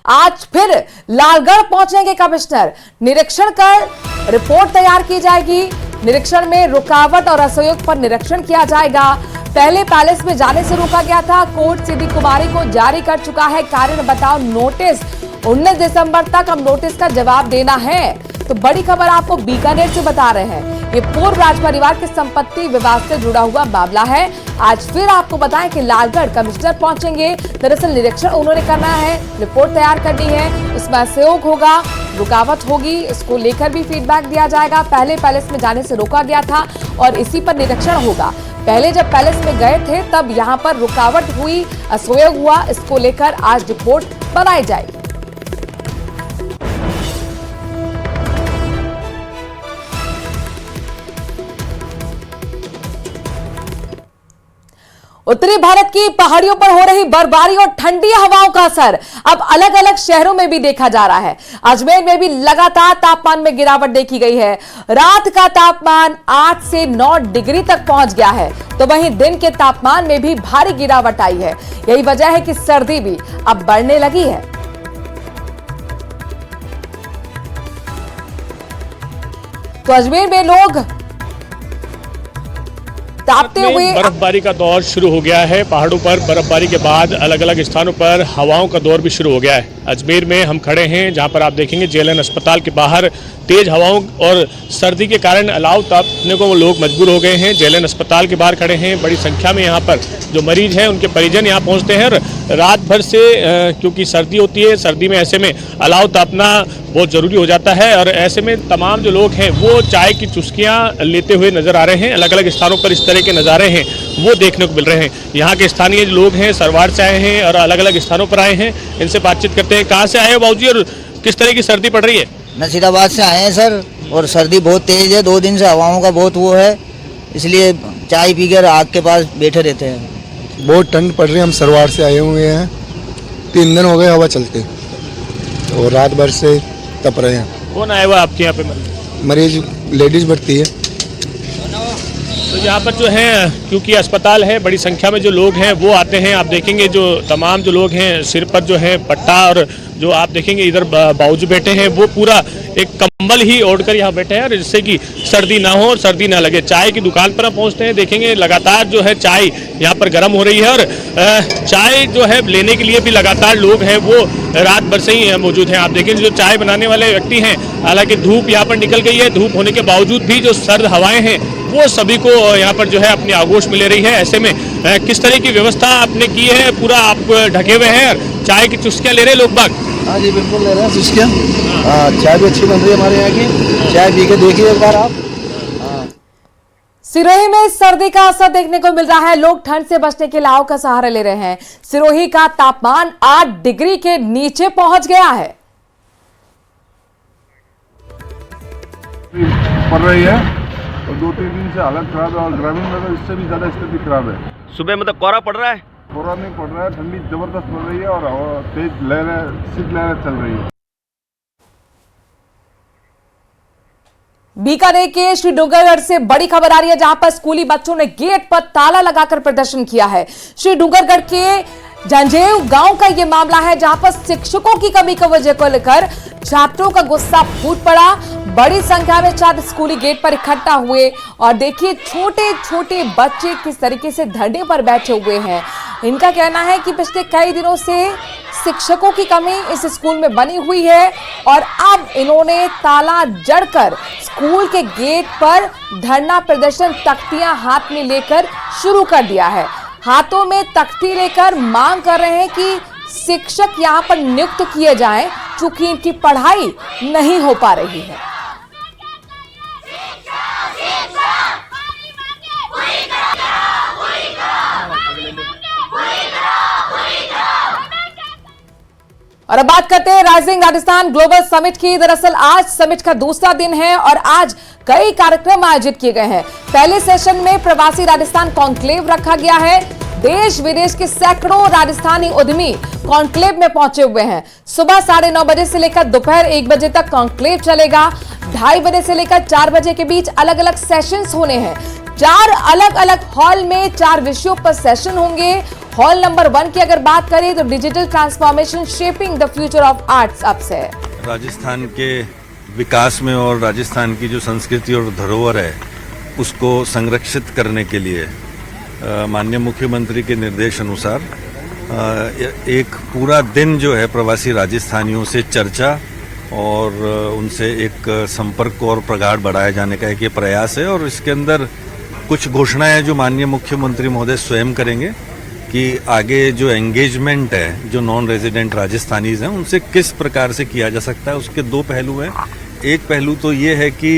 आज फिर लालगढ़ पहुंचेंगे कमिश्नर। निरीक्षण कर रिपोर्ट तैयार की जाएगी। निरीक्षण में रुकावट और असहयोग पर निरीक्षण किया जाएगा। पहले पैलेस में जाने से रोका गया था। कोर्ट सीधी कुमारी को जारी कर चुका है कारण बताओ नोटिस। 19 दिसंबर तक हम नोटिस का जवाब देना है। तो बड़ी खबर आपको बीकानेर से बता रहे हैं। ये पूर्व राज परिवार की संपत्ति विवाद से जुड़ा हुआ मामला है। आज फिर आपको बताएं कि लालगढ़ कमिश्नर पहुंचेंगे। दरअसल निरीक्षण उन्होंने करना है, रिपोर्ट तैयार करनी है, उसमें सहयोग होगा, रुकावट होगी, इसको लेकर भी फीडबैक दिया जाएगा। पहले पैलेस में जाने से रोका गया था और इसी पर निरीक्षण होगा। पहले जब पैलेस में गए थे तब यहां पर रुकावट हुई, असहयोग हुआ, इसको लेकर आज रिपोर्ट बनाई जाएगी। उत्तरी भारत की पहाड़ियों पर हो रही बर्फबारी और ठंडी हवाओं का असर अब अलग अलग शहरों में भी देखा जा रहा है। अजमेर में भी लगातार तापमान में गिरावट देखी गई है। रात का तापमान 8 से 9 डिग्री तक पहुंच गया है, तो वहीं दिन के तापमान में भी भारी गिरावट आई है। यही वजह है कि सर्दी भी अब बढ़ने लगी है। तो अजमेर में लोग तापते हुए बर्फबारी का दौर शुरू हो गया है। पहाड़ों पर बर्फबारी के बाद अलग अलग स्थानों पर हवाओं का दौर भी शुरू हो गया है। अजमेर में हम खड़े हैं जहां पर आप देखेंगे जेएलएन अस्पताल के बाहर तेज हवाओं और सर्दी के कारण अलाव तापने को लोग मजबूर हो गए हैं। जेएलएन अस्पताल के बाहर खड़े हैं। बड़ी संख्या में यहाँ पर जो मरीज हैं उनके परिजन यहाँ पहुँचते हैं। रात भर से क्योंकि सर्दी होती है, सर्दी में ऐसे में अलाव तापना बहुत ज़रूरी हो जाता है और ऐसे में तमाम जो लोग हैं वो चाय की चुस्कियाँ लेते हुए नजर आ रहे हैं। अलग अलग स्थानों पर इस तरह के नज़ारे हैं वो देखने को मिल रहे हैं। यहाँ के स्थानीय लोग हैं, सरवार से आए हैं और अलग अलग स्थानों पर आए हैं। इनसे बातचीत करते हैं। कहाँ से आए हो बाबूजी और किस तरह की सर्दी पड़ रही है? नसीराबाद से आए हैं सर, और सर्दी बहुत तेज है। 2 दिन से हवाओं का बहुत वो है, इसलिए चाय पीकर आग के पास बैठे रहते हैं। बहुत ठंड पड़ रही है। हम सरवार से आए हुए हैं, 3 दिन हो गए हवा चलते और रात भर से तप रहे हैं। कौन आया हुआ आपके यहाँ पे? मरीज लेडीज बढ़ती है। तो यहाँ पर जो है क्योंकि अस्पताल है, बड़ी संख्या में जो लोग हैं वो आते हैं। आप देखेंगे जो तमाम जो लोग हैं सिर पर जो है पट्टा, और जो आप देखेंगे इधर बाबूजी बैठे हैं वो पूरा एक कंबल ही ओढ़कर यहाँ बैठे हैं जिससे कि सर्दी ना हो और सर्दी ना लगे। चाय की दुकान पर हम पहुँचते हैं, देखेंगे लगातार जो है चाय यहाँ पर गर्म हो रही है और चाय जो है लेने के लिए भी लगातार लोग हैं वो रात भर से ही मौजूद हैं। आप देखेंगे जो चाय बनाने वाले व्यक्ति हैं, हालांकि धूप यहाँ पर निकल गई है, धूप होने के बावजूद भी जो सर्द हवाएं हैं वो सभी को यहाँ पर जो है अपनी आगोश में ले रही है। ऐसे में किस तरह की व्यवस्था आपने की है? पूरा आप ढके हुए हैं और चाय की चुस्कियाँ ले रहे हैं लोग बाग? हाँ जी बिल्कुल ले रहे हैं चुस्कियाँ। हाँ, चाय भी अच्छी बन रही है हमारे यहाँ की। चाय पी के देखिए एक बार आप। सिरोही में सर्दी का असर देखने को मिल रहा है। लोग ठंड से बचने के लाव का सहारा ले रहे हैं। सिरोही का तापमान 8 डिग्री के नीचे पहुंच गया है। पड़ रही है और 2-3 दिन से हालत खराब है और ग्रामीण में तो इससे भी ज्यादा स्थिति खराब है। सुबह मतलब कोहरा पड़ रहा है? कोहरा नहीं पड़ रहा है, ठंडी जबरदस्त पड़ रही है और तेज लहरें, शीतलहरें चल रही है। बीकानेर के श्री डूंगरगढ़ से बड़ी खबर आ रही है, जहां पर स्कूली बच्चों ने गेट पर ताला लगाकर प्रदर्शन किया है। श्री डूंगरगढ़ के जंजेव गांव का यह मामला है, जहां पर शिक्षकों की कमी की वजह को लेकर छात्रों का गुस्सा फूट पड़ा। बड़ी संख्या में छात्र स्कूली गेट पर इकट्ठा हुए और देखिए छोटे छोटे बच्चे किस तरीके से धरने पर बैठे हुए हैं। इनका कहना है कि पिछले कई दिनों से शिक्षकों की कमी इस स्कूल में बनी हुई है और अब इन्होंने ताला जड़कर स्कूल के गेट पर धरना प्रदर्शन तख्तियां हाथ में लेकर शुरू कर दिया है। हाथों में तख्ती लेकर मांग कर रहे हैं कि शिक्षक यहां पर नियुक्त किए जाएं, चूंकि इनकी पढ़ाई नहीं हो पा रही है। और अब बात करते हैं राइजिंग राजस्थान ग्लोबल समिट की। दरअसल आज समिट का दूसरा दिन है और आज कई कार्यक्रम आयोजित किए गए हैं। पहले सेशन में प्रवासी राजस्थान कॉन्क्लेव रखा गया है। देश विदेश के सैकड़ों राजस्थानी उद्यमी कॉन्क्लेव में पहुंचे हुए हैं। सुबह 9:30 बजे से लेकर दोपहर 1 बजे तक कॉन्क्लेव चलेगा। 2:30 बजे से लेकर 4 बजे के बीच अलग अलग सेशंस होने हैं। 4 अलग अलग हॉल में 4 विषयों पर सेशन होंगे हॉल नंबर 1 की अगर बात करें तो digital transformation shaping the future of arts अब से। राजस्थान के विकास में और राजस्थान की जो संस्कृति और धरोहर है उसको संरक्षित करने के लिए माननीय मुख्यमंत्री के निर्देश अनुसार एक पूरा दिन जो है प्रवासी राजस्थानियों से चर्चा और उनसे एक संपर्क को और प्रगाढ़ बढ़ाए जाने का एक ये प्रयास है। और इसके अंदर कुछ घोषणाएं जो माननीय मुख्यमंत्री महोदय स्वयं करेंगे कि आगे जो एंगेजमेंट है जो नॉन रेजिडेंट राजस्थानीज हैं उनसे किस प्रकार से किया जा सकता है। उसके दो पहलू हैं। एक पहलू तो ये है कि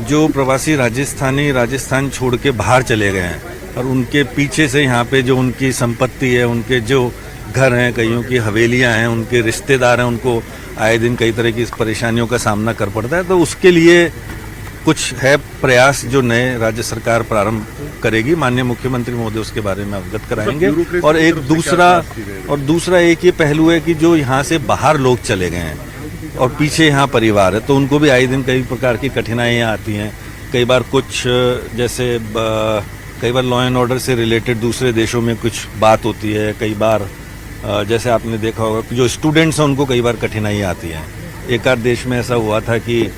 जो प्रवासी राजस्थानी राजस्थान छोड़ के बाहर चले गए हैं और उनके पीछे से यहाँ पे जो उनकी संपत्ति है, उनके जो घर हैं, कईयों की हवेलियाँ हैं, उनके रिश्तेदार हैं, उनको आए दिन कई तरह की परेशानियों का सामना कर पड़ता है। तो उसके लिए कुछ है प्रयास जो नए राज्य सरकार प्रारंभ करेगी। माननीय मुख्यमंत्री महोदय उसके बारे में अवगत कराएंगे। और एक दूसरा एक ये पहलू है कि जो यहाँ से बाहर लोग चले गए हैं और पीछे यहाँ परिवार है तो उनको भी आए दिन कई प्रकार की कठिनाइयाँ आती हैं। कई बार कुछ जैसे कई बार लॉ एंड ऑर्डर से रिलेटेड दूसरे देशों में कुछ बात होती है। कई बार जैसे आपने देखा होगा जो स्टूडेंट्स हैं उनको कई बार कठिनाई आती है। एक आध देश में ऐसा हुआ था कि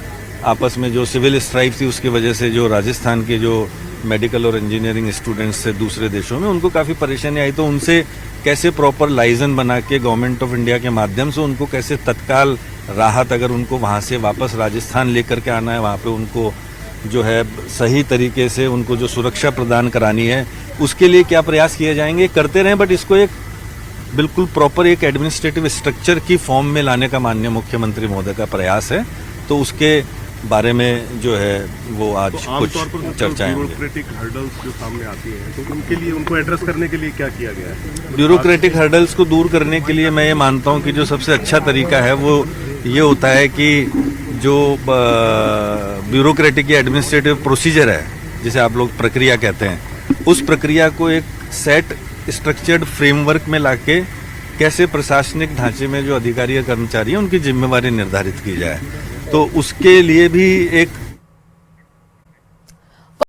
आपस में जो सिविल स्ट्राइक थी उसकी वजह से जो राजस्थान के जो मेडिकल और इंजीनियरिंग स्टूडेंट्स थे दूसरे देशों में उनको काफ़ी परेशानी आई। तो उनसे कैसे प्रॉपर लाइसेंस बना के गवर्नमेंट ऑफ इंडिया के माध्यम से उनको कैसे तत्काल राहत, अगर उनको वहाँ से वापस राजस्थान लेकर के आना है, वहाँ पे उनको जो है सही तरीके से उनको जो सुरक्षा प्रदान करानी है उसके लिए क्या प्रयास किए जाएंगे करते रहें। बट इसको एक बिल्कुल प्रॉपर एक एडमिनिस्ट्रेटिव स्ट्रक्चर की फॉर्म में लाने का माननीय मुख्यमंत्री महोदय का प्रयास है। तो उसके बारे में जो है वो आज तो कुछ चर्चाएं होंगी। ब्यूरोक्रेटिक हर्डल्स जो सामने आती हैं तो उनके लिए उनको एड्रेस करने के लिए क्या किया गया है? ब्यूरोक्रेटिक हर्डल्स को दूर करने के लिए मैं ये मानता हूँ कि जो सबसे अच्छा तरीका है वो ये होता है कि जो ब्यूरोक्रेटिक या एडमिनिस्ट्रेटिव प्रोसीजर है जिसे आप लोग प्रक्रिया कहते हैं उस प्रक्रिया को एक सेट स्ट्रक्चर्ड फ्रेमवर्क में लाके कैसे प्रशासनिक ढांचे में जो अधिकारी या कर्मचारी हैं उनकी जिम्मेवारी निर्धारित की जाए। तो उसके लिए भी एक